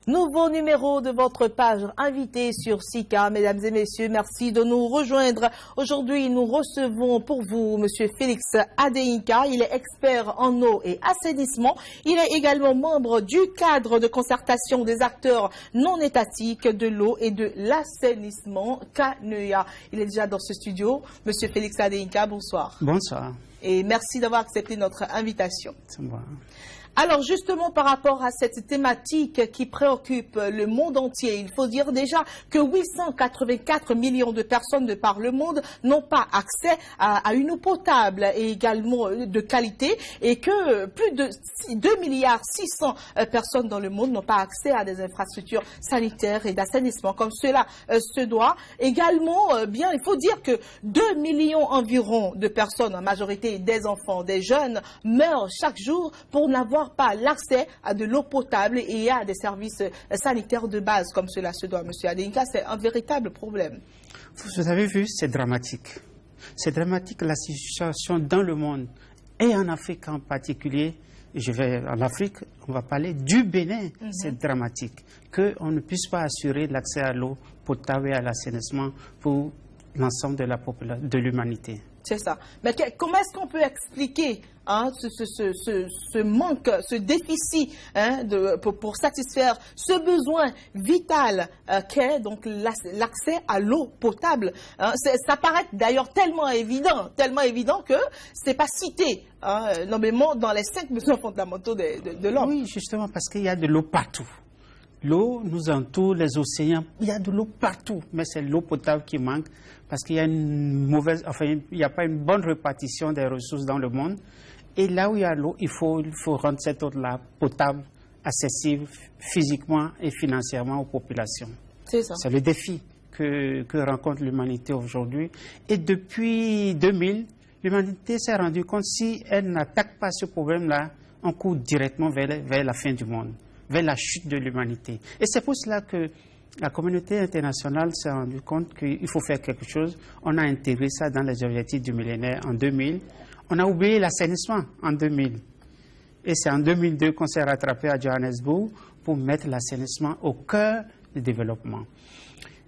Nouveau numéro de votre page invité sur SICA. Mesdames et messieurs, merci de nous rejoindre. Aujourd'hui, nous recevons pour vous M. Félix Adéinka. Il est expert en eau et assainissement. Il est également membre du cadre de concertation des acteurs non étatiques de l'eau et de l'assainissement CANEA. Il est déjà dans ce studio. M. Félix Adéinka, bonsoir. Bonsoir. Et merci d'avoir accepté notre invitation. C'est moi. Alors justement par rapport à cette thématique qui préoccupe le monde entier, il faut dire déjà que 884 millions de personnes de par le monde n'ont pas accès à une eau potable et également de qualité et que plus de 2 milliards 600 personnes dans le monde n'ont pas accès à des infrastructures sanitaires et d'assainissement comme cela se doit. Également, bien, il faut dire que 2 millions environ de personnes, en majorité des enfants, des jeunes, meurent chaque jour pour n'avoir pas l'accès à de l'eau potable et à des services sanitaires de base comme cela se doit. Monsieur Adéinka, c'est un véritable problème. Vous avez vu, c'est dramatique. C'est dramatique la situation dans le monde et en Afrique en particulier. Je vais en Afrique, on va parler du Bénin. C'est dramatique qu'on ne puisse pas assurer l'accès à l'eau potable et à l'assainissement pour l'ensemble de l'humanité. C'est ça. Mais comment est-ce qu'on peut expliquer ce manque, ce déficit pour satisfaire ce besoin vital qu'est donc l'accès à l'eau potable? Ça paraît d'ailleurs tellement évident que ce n'est pas cité nommément dans les 5 besoins fondamentaux de l'homme. Oui, justement, parce qu'il y a de l'eau partout. L'eau nous entoure, les océans, il y a de l'eau partout, mais c'est l'eau potable qui manque parce qu'il y a il n'y a pas une bonne répartition des ressources dans le monde. Et là où il y a l'eau, il faut rendre cette eau-là potable, accessible physiquement et financièrement aux populations. C'est ça. C'est le défi que rencontre l'humanité aujourd'hui. Et depuis 2000, l'humanité s'est rendue compte si elle n'attaque pas ce problème-là, on court directement vers la fin du monde, vers la chute de l'humanité. Et c'est pour cela que la communauté internationale s'est rendue compte qu'il faut faire quelque chose. On a intégré ça dans les objectifs du millénaire en 2000. On a oublié l'assainissement en 2000. Et c'est en 2002 qu'on s'est rattrapé à Johannesburg pour mettre l'assainissement au cœur du développement.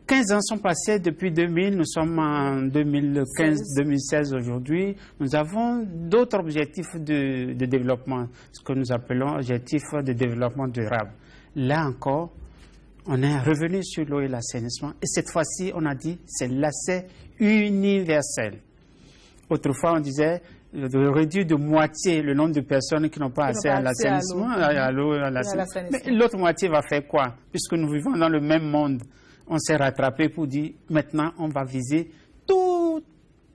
15 ans sont passés depuis 2000, nous sommes en 2015-2016 aujourd'hui. Nous avons d'autres objectifs de développement, ce que nous appelons objectifs de développement durable. Là encore, on est revenu sur l'eau et l'assainissement. Et cette fois-ci, on a dit c'est l'accès universel. Autrefois, on disait de réduire de moitié le nombre de personnes qui n'ont pas accès à l'assainissement, à l'eau et à l'assainissement. Mais l'autre moitié va faire quoi? Puisque nous vivons dans le même monde. On s'est rattrapé pour dire maintenant on va viser toute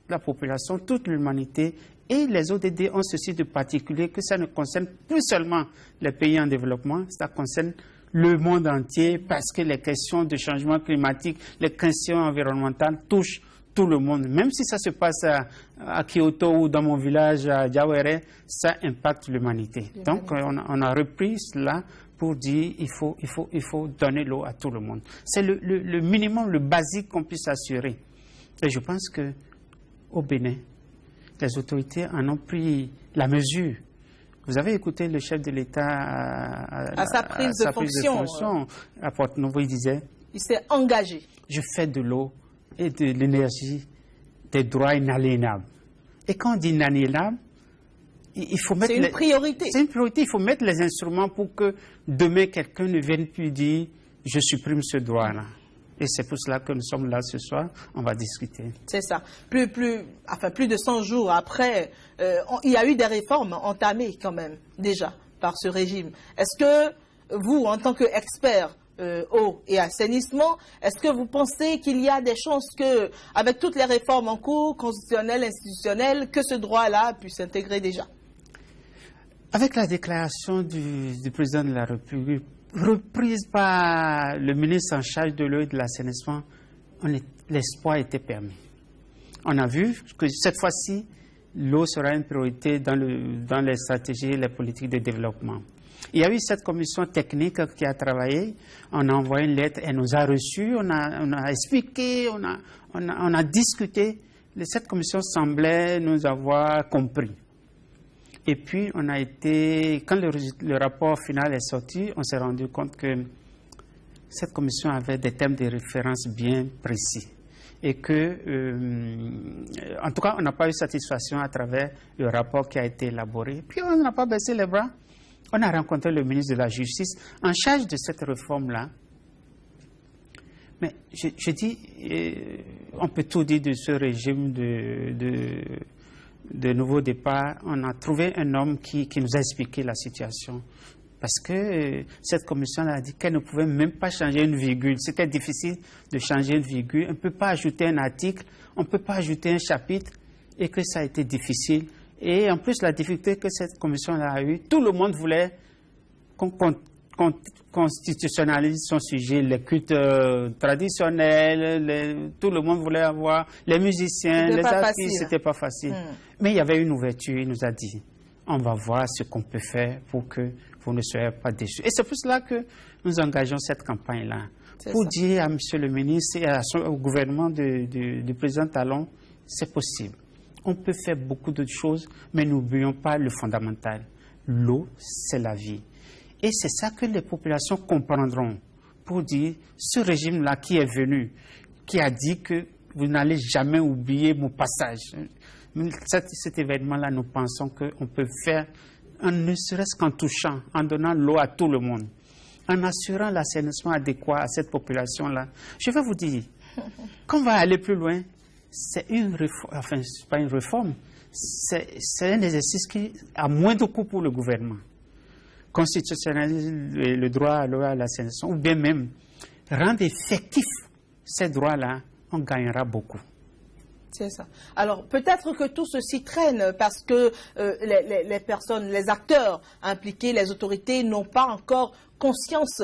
la population, toute l'humanité. Et les ODD ont ceci de particulier que ça ne concerne plus seulement les pays en développement, ça concerne le monde entier parce que les questions de changement climatique, les questions environnementales touchent tout le monde. Même si ça se passe à Kyoto ou dans mon village à Diawere, ça impacte l'humanité. Donc on a repris cela pour dire il faut donner l'eau à tout le monde. C'est le minimum, le basique qu'on puisse assurer. Et je pense qu'au Bénin, les autorités en ont pris la mesure. Vous avez écouté le chef de l'État à sa prise de fonction. À Porto-Novo, il disait il s'est engagé. Je fais de l'eau et de l'énergie des droits inaliénables. Et quand on dit inaliénable, il faut mettre... C'est une priorité. C'est une priorité. Il faut mettre les instruments pour que demain, quelqu'un ne vienne plus dire « je supprime ce droit-là ». Et c'est pour cela que nous sommes là ce soir. On va discuter. C'est ça. Plus de 100 jours après, il y a eu des réformes entamées quand même, déjà, par ce régime. Est-ce que vous, en tant qu'expert eau et assainissement, est-ce que vous pensez qu'il y a des chances que, avec toutes les réformes en cours, constitutionnelles, institutionnelles, que ce droit-là puisse s'intégrer déjà? Avec la déclaration du président de la République, reprise par le ministre en charge de l'eau et de l'assainissement, l'espoir était permis. On a vu que cette fois-ci, l'eau sera une priorité dans les stratégies et les politiques de développement. Il y a eu cette commission technique qui a travaillé, on a envoyé une lettre, elle nous a reçus, on a expliqué, on a discuté. Cette commission semblait nous avoir compris. Et puis, quand le rapport final est sorti, on s'est rendu compte que cette commission avait des thèmes de référence bien précis. Et que, en tout cas, on n'a pas eu satisfaction à travers le rapport qui a été élaboré. Puis on n'a pas baissé les bras. On a rencontré le ministre de la Justice en charge de cette réforme-là. Mais je dis, on peut tout dire de ce régime de nouveau départ. On a trouvé un homme qui nous a expliqué la situation. Parce que cette commission a dit qu'elle ne pouvait même pas changer une virgule. C'était difficile de changer une virgule. On ne peut pas ajouter un article, on ne peut pas ajouter un chapitre, et que ça a été difficile. Et en plus, la difficulté que cette commission a eue, tout le monde voulait qu'on constitutionnalise son sujet, les cultes traditionnels, tout le monde voulait avoir les musiciens, les artistes, c'était pas facile. Mais il y avait une ouverture, il nous a dit, on va voir ce qu'on peut faire pour que vous ne soyez pas déçus. Et c'est pour cela que nous engageons cette campagne-là, pour dire à M. le ministre et au gouvernement du président Talon, c'est possible. On peut faire beaucoup d'autres choses, mais n'oublions pas le fondamental. L'eau, c'est la vie. Et c'est ça que les populations comprendront pour dire, ce régime-là qui est venu, qui a dit que vous n'allez jamais oublier mon passage. Cet événement-là, nous pensons qu'on peut faire, ne serait-ce qu'en touchant, en donnant l'eau à tout le monde, en assurant l'assainissement adéquat à cette population-là. Je vais vous dire, quand on va aller plus loin, c'est une réforme, enfin, c'est pas une réforme, c'est un exercice qui a moins de coût pour le gouvernement. Constitutionnaliser le droit à l'eau et à l'assainissement, ou bien même rendre effectif ces droits-là, on gagnera beaucoup. C'est ça. Alors, peut-être que tout ceci traîne parce que les personnes, les acteurs impliqués, les autorités n'ont pas encore conscience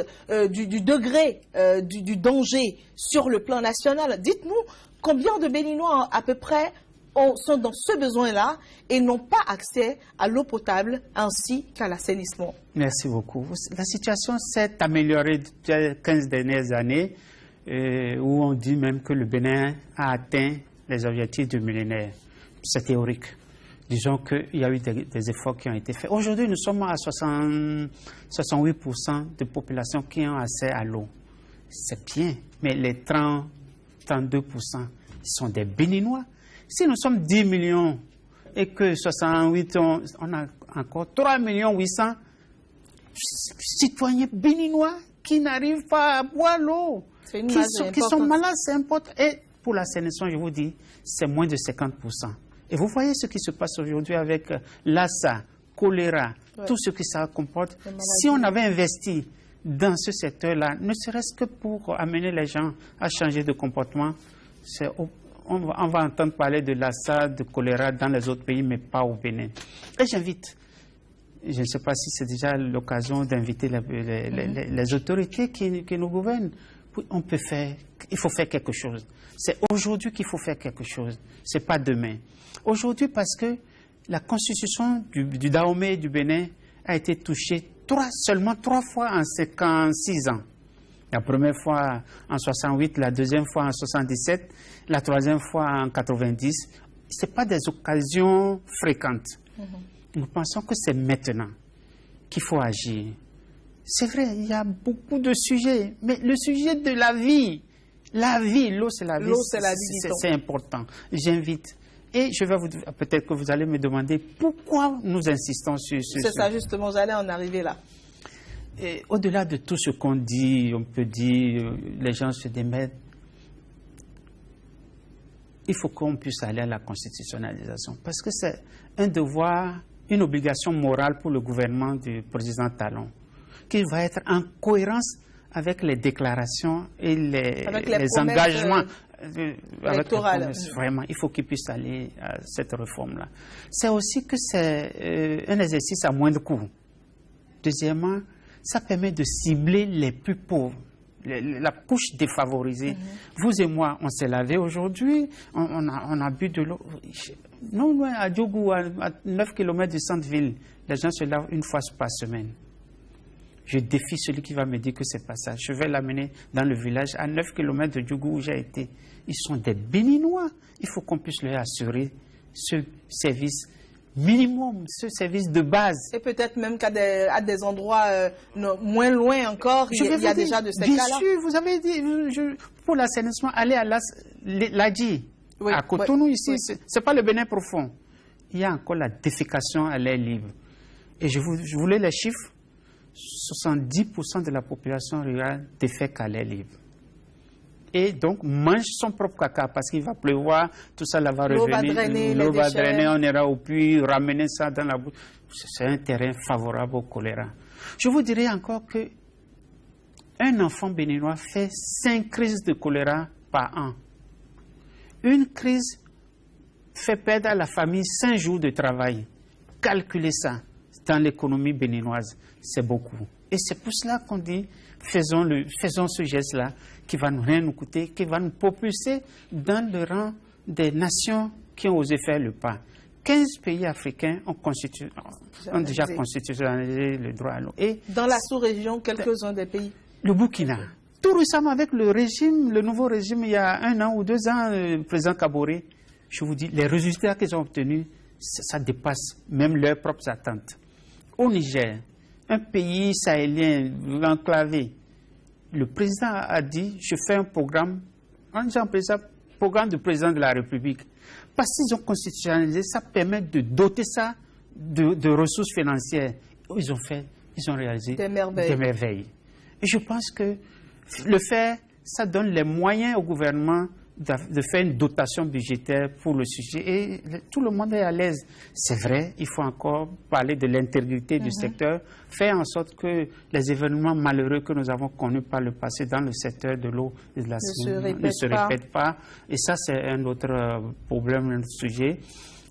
du degré du danger sur le plan national. Dites-nous, combien de Béninois à peu près sont dans ce besoin-là et n'ont pas accès à l'eau potable ainsi qu'à l'assainissement? Merci beaucoup. La situation s'est améliorée depuis les 15 dernières années où on dit même que le Bénin a atteint les objectifs du millénaire. C'est théorique. Disons qu'il y a eu des efforts qui ont été faits. Aujourd'hui, nous sommes à 68% de population qui ont accès à l'eau. C'est bien, mais les 32%, ils sont des Béninois. Si nous sommes 10 millions et que 68, on a encore 3 800 000 citoyens béninois qui n'arrivent pas à boire l'eau, qui sont malades, c'est important. Et pour l'assainissement, je vous dis, c'est moins de 50%. Et vous voyez ce qui se passe aujourd'hui avec Lassa, choléra, tout ce que ça comporte. Si on avait investi dans ce secteur-là, ne serait-ce que pour amener les gens à changer de comportement, on va entendre parler de Lassa, de choléra dans les autres pays, mais pas au Bénin. Et j'invite, je ne sais pas si c'est déjà l'occasion d'inviter les autorités qui nous gouvernent. On peut faire, il faut faire quelque chose. C'est aujourd'hui qu'il faut faire quelque chose, c'est pas demain. Aujourd'hui parce que la constitution du Dahomey et du Bénin a été touchée seulement 3 fois en 56 ans. La première fois en 68, la deuxième fois en 77, la troisième fois en 90. Ce n'est pas des occasions fréquentes. Nous pensons que c'est maintenant qu'il faut agir. C'est vrai, il y a beaucoup de sujets, mais le sujet de la vie, l'eau c'est la vie, c'est important. J'invite. Et je vais vous dire, peut-être que vous allez me demander pourquoi nous insistons sur ce sujet. C'est ça justement, j'allais en arriver là. Au-delà de tout ce qu'on dit, on peut dire, les gens se démettent. Il faut qu'on puisse aller à la constitutionnalisation. Parce que c'est un devoir, une obligation morale pour le gouvernement du président Talon, qui va être en cohérence avec les déclarations et les engagements électoraux. Vraiment, il faut qu'il puisse aller à cette réforme-là. C'est aussi que c'est un exercice à moindre coût. Deuxièmement, ça permet de cibler les plus pauvres, la couche défavorisée. Vous et moi, on s'est lavé aujourd'hui, on a bu de l'eau. Non loin, à Djougou, à 9 km du centre-ville, les gens se lavent une fois par semaine. Je défie celui qui va me dire que c'est pas ça. Je vais l'amener dans le village, à 9 km de Djougou où j'ai été. Ils sont des Béninois. Il faut qu'on puisse leur assurer ce service minimum, ce service de base. Et peut-être même qu'à des endroits moins loin encore, il y a déjà de ces cas-là. Bien sûr, vous avez dit, pour l'assainissement, aller à l'Adji, oui, à Cotonou, oui, ici, oui. C'est pas le Bénin profond. Il y a encore la défécation à l'air libre. Et je voulais les chiffres. 70% de la population rurale défèque à l'air libre. Et donc, mange son propre caca parce qu'il va pleuvoir, tout ça là va revenir. L'eau va drainer, on ira au puits, ramener ça dans la bouche. C'est un terrain favorable au choléra. Je vous dirais encore que un enfant béninois fait 5 crises de choléra par an. Une crise fait perdre à la famille 5 jours de travail. Calculez ça dans l'économie béninoise, c'est beaucoup. Et c'est pour cela qu'on dit, faisons ce geste-là qui va rien nous coûter, qui va nous propulser dans le rang des nations qui ont osé faire le pas. 15 pays africains ont déjà constitutionnalisé le droit à l'eau. Et dans la sous-région, quelques-uns des pays. Le Burkina. Tout récemment, avec le nouveau régime, il y a 1 an ou 2 ans, le président Kaboré, je vous dis, les résultats qu'ils ont obtenus, ça dépasse même leurs propres attentes. Au Niger, un pays sahélien, enclavé, le président a dit, je fais un programme, programme du président de la République. Parce qu'ils ont constitutionnalisé, ça permet de doter ça de ressources financières. Ils ont réalisé des merveilles. Et je pense que le faire, ça donne les moyens au gouvernement de faire une dotation budgétaire pour le sujet et tout le monde est à l'aise. C'est vrai, il faut encore parler de l'intégrité du secteur, faire en sorte que les événements malheureux que nous avons connus par le passé dans le secteur de l'eau et de la ne se répètent pas. Et ça, c'est un autre problème, un autre sujet.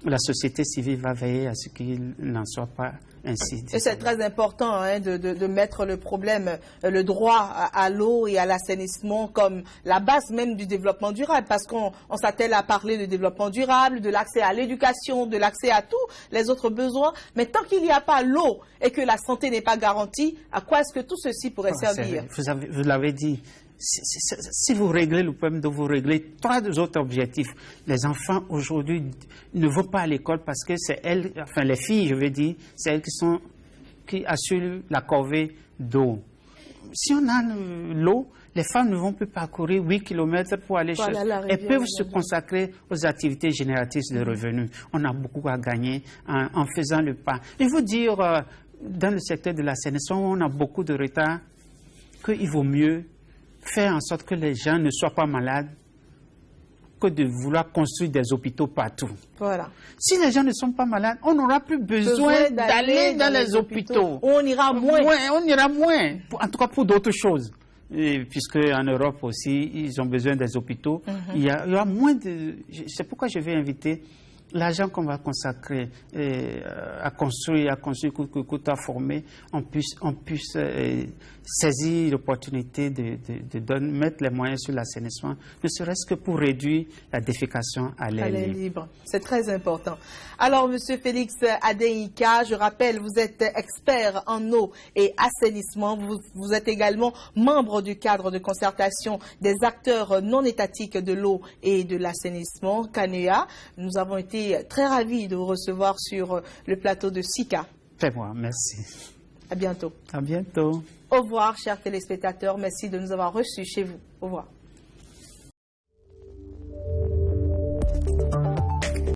La société civile va veiller à ce qu'il n'en soit pas ainsi. Et c'est très important de mettre le problème, le droit à l'eau et à l'assainissement comme la base même du développement durable, parce qu'on s'attelle à parler de développement durable, de l'accès à l'éducation, de l'accès à tous les autres besoins, mais tant qu'il n'y a pas l'eau et que la santé n'est pas garantie, à quoi est-ce que tout ceci pourrait servir? Vous l'avez dit. Si vous réglez le problème de vous régler 3 autres objectifs, les enfants aujourd'hui ne vont pas à l'école parce que c'est elles, enfin les filles, je veux dire, c'est elles qui assurent la corvée d'eau. Si on a l'eau, les femmes ne vont plus parcourir 8 km pour aller chercher. Elles peuvent se consacrer aux activités génératrices de revenus. On a beaucoup à gagner en faisant le pas. Il faut dire, dans le secteur de l'assainissement, on a beaucoup de retard, qu'il vaut mieux faire en sorte que les gens ne soient pas malades que de vouloir construire des hôpitaux partout. Voilà. Si les gens ne sont pas malades, on n'aura plus besoin d'aller dans les hôpitaux. On ira moins. On ira moins, en tout cas pour d'autres choses. Puisque en Europe aussi, ils ont besoin des hôpitaux. Il y a moins de... C'est pourquoi je vais inviter l'argent qu'on va consacrer à construire, à former, on puisse saisir l'opportunité de mettre les moyens sur l'assainissement, ne serait-ce que pour réduire la défécation à l'air libre. C'est très important. Alors, Monsieur Félix Adéika, je rappelle, vous êtes expert en eau et assainissement. Vous êtes également membre du cadre de concertation des acteurs non étatiques de l'eau et de l'assainissement, CANEA. Nous avons été très ravis de vous recevoir sur le plateau de SICA. C'est moi, merci. À bientôt. À bientôt. Au revoir, chers téléspectateurs. Merci de nous avoir reçus chez vous. Au revoir.